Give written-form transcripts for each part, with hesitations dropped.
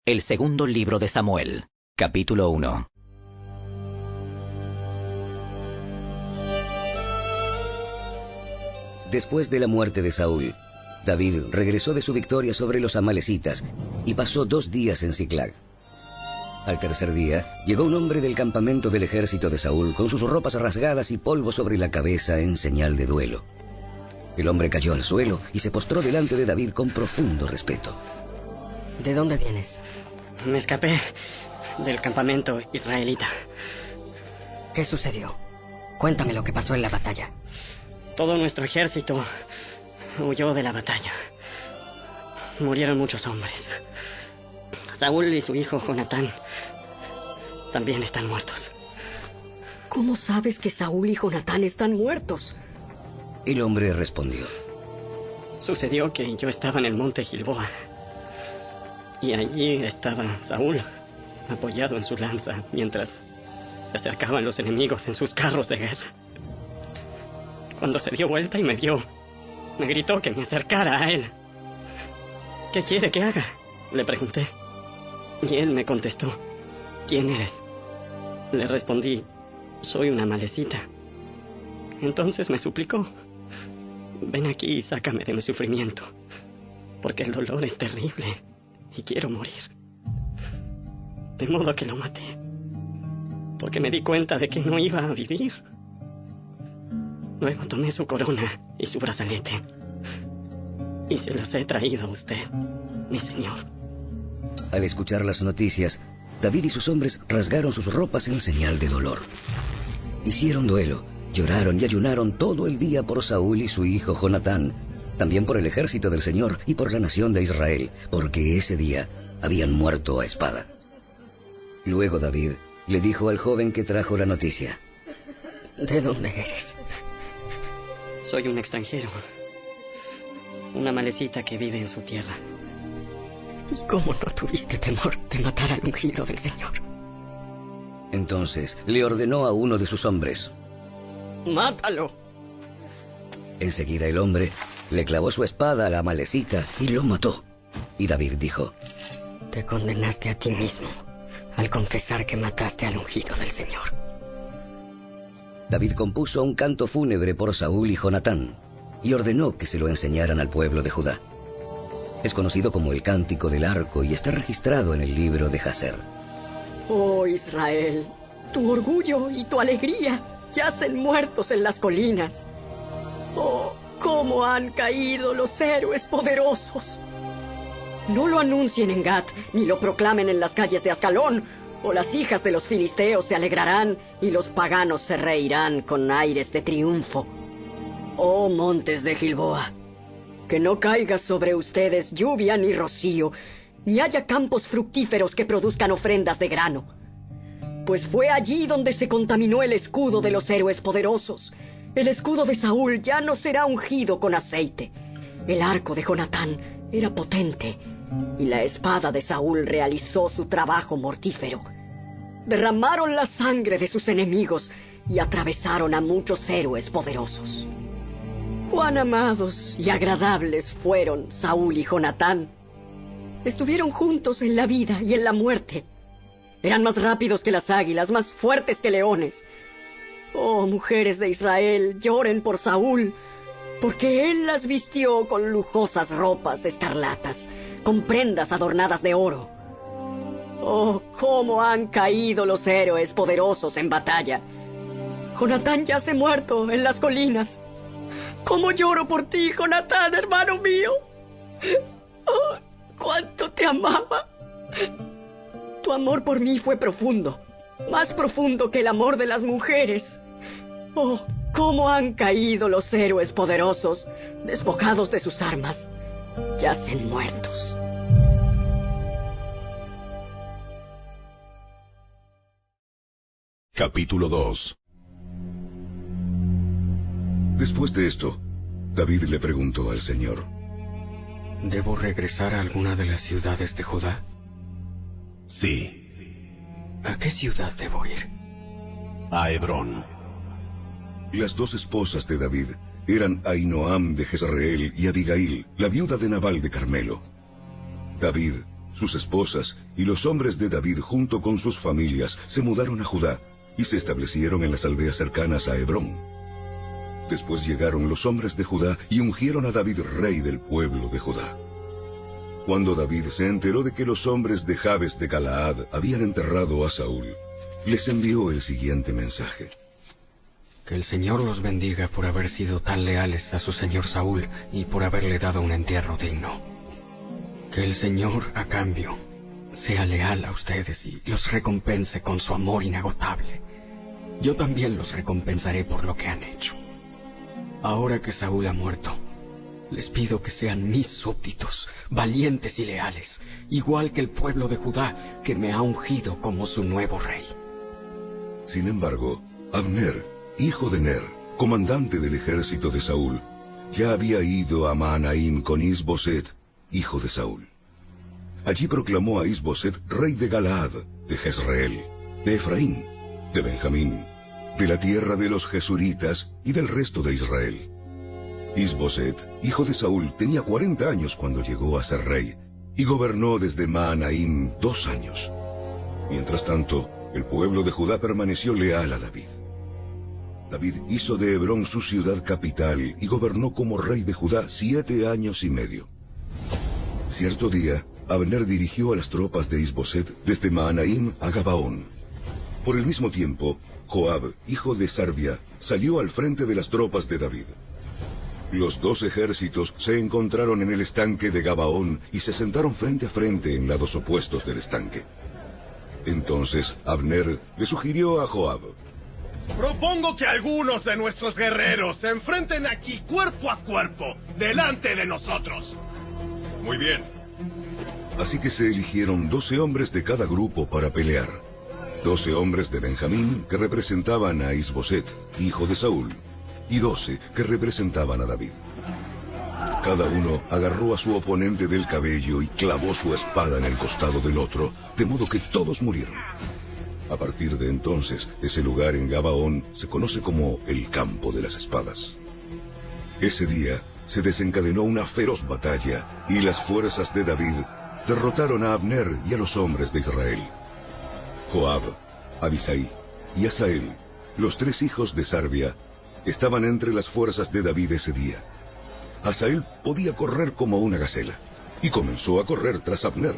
El segundo libro de Samuel, capítulo 1. Después de la muerte de Saúl, David regresó de su victoria sobre los amalecitas y pasó 2 días en Siclag. Al tercer día, llegó un hombre del campamento del ejército de Saúl con sus ropas rasgadas y polvo sobre la cabeza en señal de duelo. El hombre cayó al suelo y se postró delante de David con profundo respeto. ¿De dónde vienes? Me escapé del campamento israelita. ¿Qué sucedió? Cuéntame lo que pasó en la batalla. Todo nuestro ejército huyó de la batalla. Murieron muchos hombres. Saúl y su hijo Jonatán también están muertos. ¿Cómo sabes que Saúl y Jonatán están muertos? El hombre respondió. Sucedió que yo estaba en el monte Gilboa. Y allí estaba Saúl, apoyado en su lanza, mientras se acercaban los enemigos en sus carros de guerra. Cuando se dio vuelta y me vio, me gritó que me acercara a él. ¿Qué quiere que haga?, le pregunté. Y él me contestó, ¿quién eres? Le respondí, soy una amalecita. Entonces me suplicó, ven aquí y sácame de mi sufrimiento, porque el dolor es terrible y quiero morir. De modo que lo maté, porque me di cuenta de que no iba a vivir. Luego tomé su corona y su brazalete, y se los he traído a usted, mi señor. Al escuchar las noticias, David y sus hombres rasgaron sus ropas en señal de dolor. Hicieron duelo, lloraron y ayunaron todo el día por Saúl y su hijo Jonatán, también por el ejército del Señor y por la nación de Israel, porque ese día habían muerto a espada. Luego David le dijo al joven que trajo la noticia. ¿De dónde eres? Soy un extranjero, una amalecita que vive en su tierra. ¿Y cómo no tuviste temor de matar al ungido del Señor? Entonces le ordenó a uno de sus hombres. ¡Mátalo! Enseguida el hombre le clavó su espada a la amalecita y lo mató. Y David dijo, te condenaste a ti mismo al confesar que mataste al ungido del Señor. David compuso un canto fúnebre por Saúl y Jonatán y ordenó que se lo enseñaran al pueblo de Judá. Es conocido como el Cántico del Arco y está registrado en el libro de Jazer. Oh Israel, tu orgullo y tu alegría yacen muertos en las colinas. Oh, cómo han caído los héroes poderosos. No lo anuncien en Gat, ni lo proclamen en las calles de Ascalón, o las hijas de los filisteos se alegrarán y los paganos se reirán con aires de triunfo. Oh montes de Gilboa, que no caiga sobre ustedes lluvia ni rocío, ni haya campos fructíferos que produzcan ofrendas de grano. Pues fue allí donde se contaminó el escudo de los héroes poderosos. El escudo de Saúl ya no será ungido con aceite. El arco de Jonatán era potente, y la espada de Saúl realizó su trabajo mortífero. Derramaron la sangre de sus enemigos y atravesaron a muchos héroes poderosos. Cuán amados y agradables fueron Saúl y Jonatán. Estuvieron juntos en la vida y en la muerte. Eran más rápidos que las águilas, más fuertes que leones. Oh, mujeres de Israel, lloren por Saúl, porque él las vistió con lujosas ropas escarlatas, con prendas adornadas de oro. Oh, cómo han caído los héroes poderosos en batalla. Jonatán yace muerto en las colinas. ¡Cómo lloro por ti, Jonatán, hermano mío! ¡Oh, cuánto te amaba! Tu amor por mí fue profundo, más profundo que el amor de las mujeres. ¡Oh, cómo han caído los héroes poderosos, despojados de sus armas! Yacen muertos. Capítulo 2. Después de esto, David le preguntó al Señor, ¿debo regresar a alguna de las ciudades de Judá? Sí. ¿A qué ciudad debo ir? A Hebrón. Las 2 esposas de David eran Ahinoam de Jezreel y Abigail, la viuda de Nabal de Carmelo. David sus esposas y los hombres de David junto con sus familias se mudaron a Judá y se establecieron en las aldeas cercanas a Hebrón. Después llegaron los hombres de Judá y ungieron a David rey del pueblo de Judá. Cuando David se enteró de que los hombres de Jabes de Galaad habían enterrado a Saúl, les envió el siguiente mensaje. Que el Señor los bendiga por haber sido tan leales a su señor Saúl y por haberle dado un entierro digno. Que el Señor, a cambio, sea leal a ustedes y los recompense con su amor inagotable. Yo también los recompensaré por lo que han hecho. Ahora que Saúl ha muerto, les pido que sean mis súbditos, valientes y leales, igual que el pueblo de Judá, que me ha ungido como su nuevo rey. Sin embargo, Abner, hijo de Ner, comandante del ejército de Saúl, ya había ido a Mahanaim con Is-Boset, hijo de Saúl. Allí proclamó a Is-Boset rey de Galaad, de Jezreel, de Efraín, de Benjamín, de la tierra de los Jesuritas y del resto de Israel. Is-Boset, hijo de Saúl, tenía 40 años cuando llegó a ser rey, y gobernó desde Mahanaim 2 años. Mientras tanto, el pueblo de Judá permaneció leal a David. David hizo de Hebrón su ciudad capital y gobernó como rey de Judá 7 años y medio. Cierto día, Abner dirigió a las tropas de Is-Boset desde Mahanaim a Gabaón. Por el mismo tiempo, Joab, hijo de Sarvia, salió al frente de las tropas de David. Los 2 ejércitos se encontraron en el estanque de Gabaón y se sentaron frente a frente en lados opuestos del estanque. Entonces Abner le sugirió a Joab: propongo que algunos de nuestros guerreros se enfrenten aquí cuerpo a cuerpo, delante de nosotros. Muy bien. Así que se eligieron 12 hombres de cada grupo para pelear. 12 hombres de Benjamín que representaban a Is-Boset, hijo de Saúl, y 12 que representaban a David. Cada uno agarró a su oponente del cabello y clavó su espada en el costado del otro, de modo que todos murieron. A partir de entonces, ese lugar en Gabaón se conoce como el Campo de las Espadas. Ese día se desencadenó una feroz batalla y las fuerzas de David derrotaron a Abner y a los hombres de Israel. Joab, Abisai y Asael, los 3 hijos de Sarvia, estaban entre las fuerzas de David ese día. Asael podía correr como una gacela, y comenzó a correr tras Abner.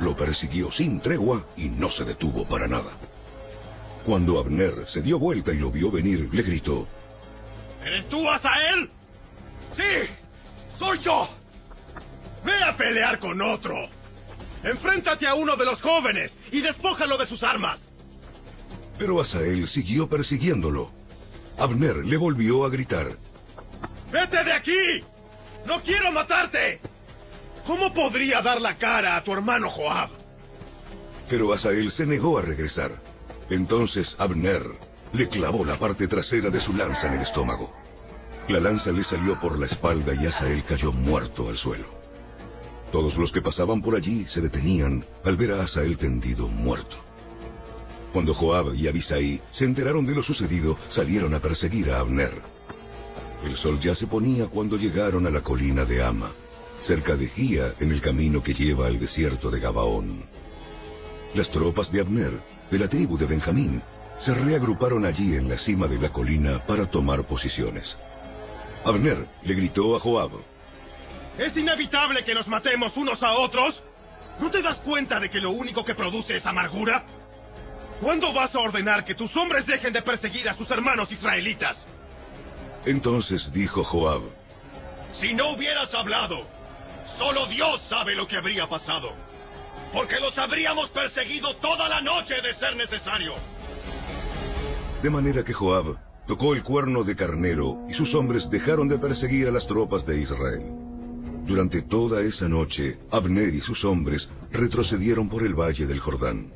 Lo persiguió sin tregua y no se detuvo para nada. Cuando Abner se dio vuelta y lo vio venir, le gritó: ¿Eres tú, Asael? ¡Sí! ¡Soy yo! ¡Ve a pelear con otro! ¡Enfréntate a uno de los jóvenes y despójalo de sus armas! Pero Asael siguió persiguiéndolo. Abner le volvió a gritar: ¡Vete de aquí! ¡No quiero matarte! ¿Cómo podría dar la cara a tu hermano Joab? Pero Asael se negó a regresar. Entonces Abner le clavó la parte trasera de su lanza en el estómago. La lanza le salió por la espalda y Asael cayó muerto al suelo. Todos los que pasaban por allí se detenían al ver a Asael tendido muerto. Cuando Joab y Abisai se enteraron de lo sucedido, salieron a perseguir a Abner. El sol ya se ponía cuando llegaron a la colina de Ama, cerca de Gía, en el camino que lleva al desierto de Gabaón. Las tropas de Abner, de la tribu de Benjamín, se reagruparon allí en la cima de la colina para tomar posiciones. Abner le gritó a Joab: ¿es inevitable que nos matemos unos a otros? ¿No te das cuenta de que lo único que produce es amargura? ¿Cuándo vas a ordenar que tus hombres dejen de perseguir a sus hermanos israelitas? Entonces dijo Joab: si no hubieras hablado, solo Dios sabe lo que habría pasado, porque los habríamos perseguido toda la noche de ser necesario. De manera que Joab tocó el cuerno de carnero y sus hombres dejaron de perseguir a las tropas de Israel. Durante toda esa noche, Abner y sus hombres retrocedieron por el valle del Jordán.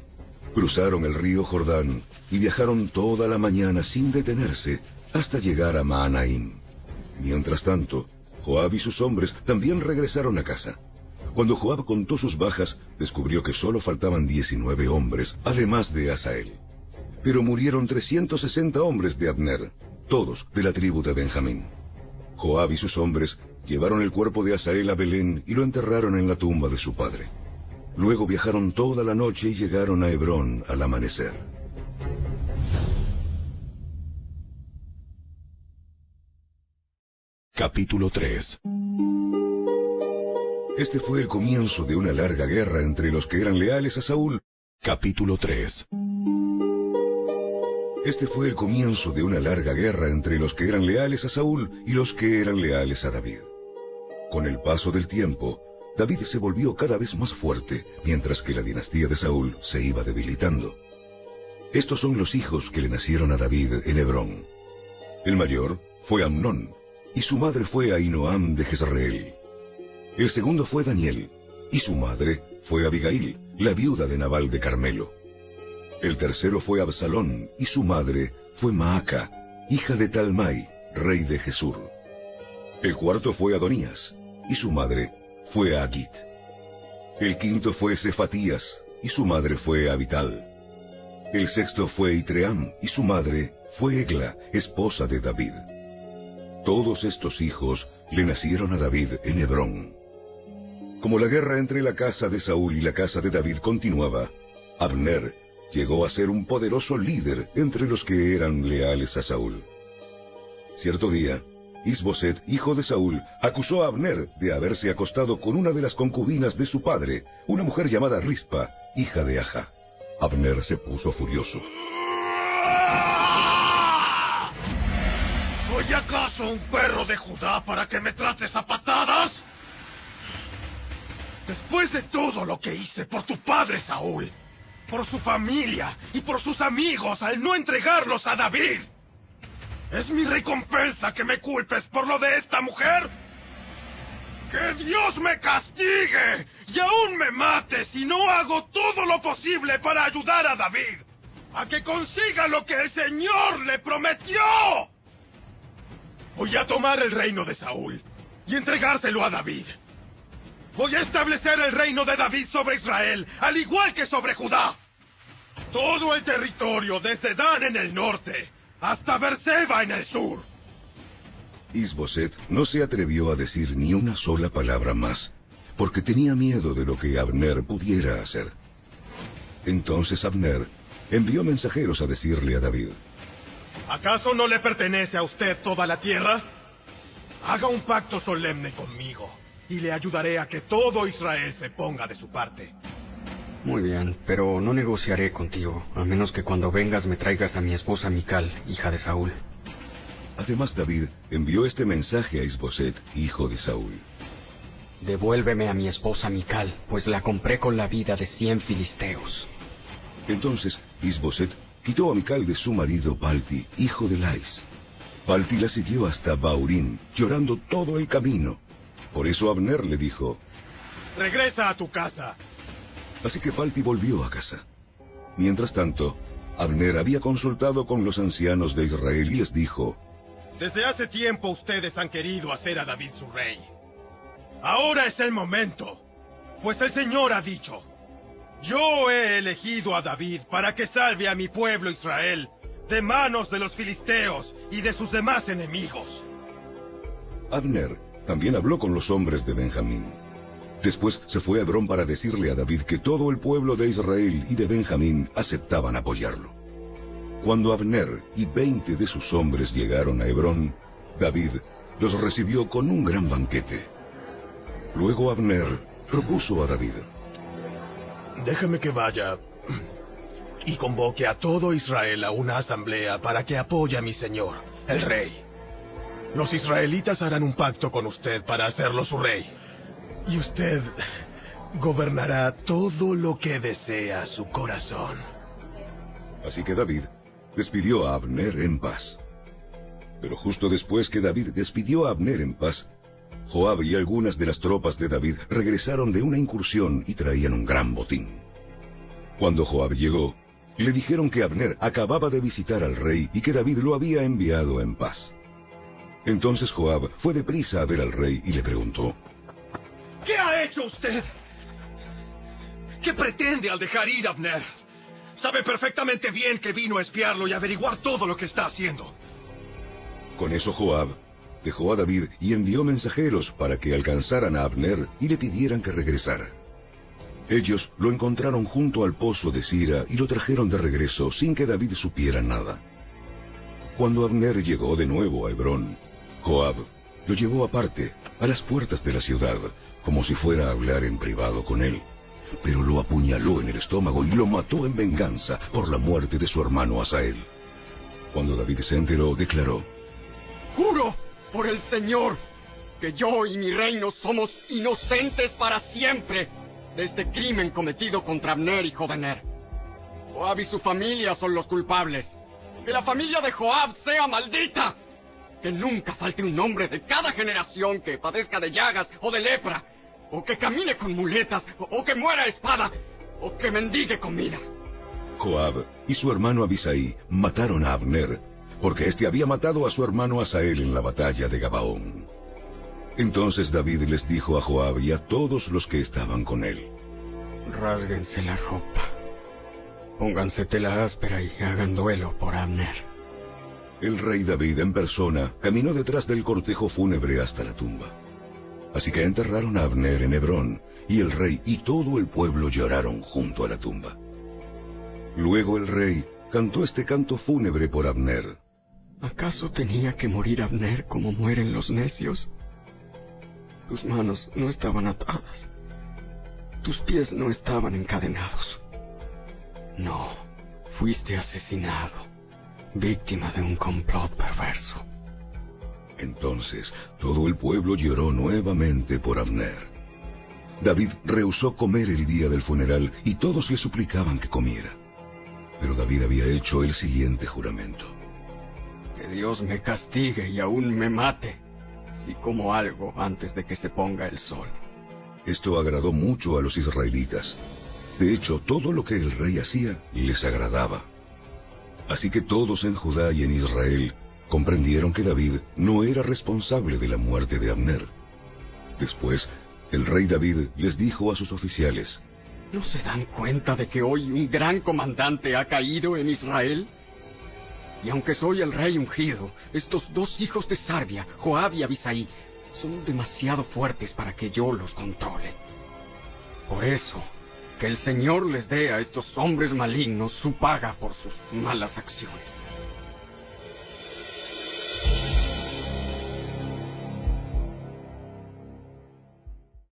Cruzaron el río Jordán y viajaron toda la mañana sin detenerse hasta llegar a Mahanaim. Mientras tanto, Joab y sus hombres también regresaron a casa. Cuando Joab contó sus bajas, descubrió que solo faltaban 19 hombres, además de Asael. Pero murieron 360 hombres de Abner, todos de la tribu de Benjamín. Joab y sus hombres llevaron el cuerpo de Asael a Belén y lo enterraron en la tumba de su padre. Luego viajaron toda la noche y llegaron a Hebrón al amanecer. Capítulo 3. Este fue el comienzo de una larga guerra entre los que eran leales a Saúl. Capítulo 3. Este fue el comienzo de una larga guerra entre los que eran leales a Saúl y los que eran leales a David. Con el paso del tiempo, David se volvió cada vez más fuerte, mientras que la dinastía de Saúl se iba debilitando. Estos son los hijos que le nacieron a David en Hebrón. El mayor fue Amnón, y su madre fue Ahinoam de Jezreel. El segundo fue Daniel, y su madre fue Abigail, la viuda de Nabal de Carmelo. El tercero fue Absalón, y su madre fue Maaca, hija de Talmai, rey de Gesur. El cuarto fue Adonías, y su madre fue Agit. El quinto fue Cefatías, y su madre fue Abital. El sexto fue Itream, y su madre fue Egla, esposa de David. Todos estos hijos le nacieron a David en Hebrón. Como la guerra entre la casa de Saúl y la casa de David continuaba, Abner llegó a ser un poderoso líder entre los que eran leales a Saúl. Cierto día, Isboset, hijo de Saúl, acusó a Abner de haberse acostado con una de las concubinas de su padre, una mujer llamada Rispa, hija de Aja. Abner se puso furioso. ¿Soy acaso un perro de Judá para que me trates a patadas? Después de todo lo que hice por tu padre Saúl, por su familia y por sus amigos al no entregarlos a David, ¿es mi recompensa que me culpes por lo de esta mujer? ¡Que Dios me castigue y aún me mate si no hago todo lo posible para ayudar a David a que consiga lo que el Señor le prometió! Voy a tomar el reino de Saúl y entregárselo a David. Voy a establecer el reino de David sobre Israel, al igual que sobre Judá. Todo el territorio desde Dan en el norte hasta Berseba en el sur. Isboset no se atrevió a decir ni una sola palabra más, porque tenía miedo de lo que Abner pudiera hacer. Entonces Abner envió mensajeros a decirle a David: ¿Acaso no le pertenece a usted toda la tierra? Haga un pacto solemne conmigo, y le ayudaré a que todo Israel se ponga de su parte. Muy bien, pero no negociaré contigo, a menos que cuando vengas me traigas a mi esposa Mical, hija de Saúl. Además David envió este mensaje a Isboset, hijo de Saúl: Devuélveme a mi esposa Mical, pues la compré con la vida de 100 filisteos. Entonces Isboset quitó a Mical de su marido Palti, hijo de Lais. Palti la siguió hasta Baurín, llorando todo el camino. Por eso Abner le dijo: Regresa a tu casa. Así que Palti volvió a casa. Mientras tanto, Abner había consultado con los ancianos de Israel y les dijo: Desde hace tiempo ustedes han querido hacer a David su rey. Ahora es el momento, pues el Señor ha dicho: Yo he elegido a David para que salve a mi pueblo Israel de manos de los filisteos y de sus demás enemigos. Abner también habló con los hombres de Benjamín. Después se fue a Hebrón para decirle a David que todo el pueblo de Israel y de Benjamín aceptaban apoyarlo. Cuando Abner y 20 de sus hombres llegaron a Hebrón, David los recibió con un gran banquete. Luego Abner propuso a David: Déjame que vaya y convoque a todo Israel a una asamblea para que apoye a mi señor, el rey. Los israelitas harán un pacto con usted para hacerlo su rey, y usted gobernará todo lo que desea su corazón. Así que David despidió a Abner en paz. Pero justo después que David despidió a Abner en paz, Joab y algunas de las tropas de David regresaron de una incursión y traían un gran botín. Cuando Joab llegó, le dijeron que Abner acababa de visitar al rey y que David lo había enviado en paz. Entonces Joab fue deprisa a ver al rey y le preguntó: ¿Qué ha hecho usted? ¿Qué pretende al dejar ir a Abner? Sabe perfectamente bien que vino a espiarlo y averiguar todo lo que está haciendo. Con eso Joab dejó a David y envió mensajeros para que alcanzaran a Abner y le pidieran que regresara. Ellos lo encontraron junto al pozo de Sira y lo trajeron de regreso sin que David supiera nada. Cuando Abner llegó de nuevo a Hebrón, Joab lo llevó aparte, a las puertas de la ciudad, como si fuera a hablar en privado con él, pero lo apuñaló en el estómago y lo mató en venganza por la muerte de su hermano Asael. Cuando David se enteró, declaró: Juro por el Señor que yo y mi reino somos inocentes para siempre de este crimen cometido contra Abner, hijo de Ner. Joab y su familia son los culpables. ¡Que la familia de Joab sea maldita! Que nunca falte un hombre de cada generación que padezca de llagas o de lepra, o que camine con muletas, o que muera a espada, o que mendigue comida. Joab y su hermano Abisai mataron a Abner, porque éste había matado a su hermano Asael en la batalla de Gabaón. Entonces David les dijo a Joab y a todos los que estaban con él: Rásguense la ropa, pónganse tela áspera y hagan duelo por Abner. El rey David en persona caminó detrás del cortejo fúnebre hasta la tumba. Así que enterraron a Abner en Hebrón, y el rey y todo el pueblo lloraron junto a la tumba. Luego el rey cantó este canto fúnebre por Abner: ¿Acaso tenía que morir Abner como mueren los necios? Tus manos no estaban atadas. Tus pies no estaban encadenados. No, fuiste asesinado, víctima de un complot perverso. Entonces todo el pueblo lloró nuevamente por Abner. David rehusó comer el día del funeral y todos le suplicaban que comiera. Pero David había hecho el siguiente juramento: Que Dios me castigue y aún me mate si como algo antes de que se ponga el sol. Esto agradó mucho a los israelitas. De hecho, todo lo que el rey hacía les agradaba. Así que todos en Judá y en Israel comprendieron que David no era responsable de la muerte de Abner. Después, el rey David les dijo a sus oficiales: ¿No se dan cuenta de que hoy un gran comandante ha caído en Israel? Y aunque soy el rey ungido, estos dos hijos de Sarbia, Joab y Abisai, son demasiado fuertes para que yo los controle. Por eso, que el Señor les dé a estos hombres malignos su paga por sus malas acciones.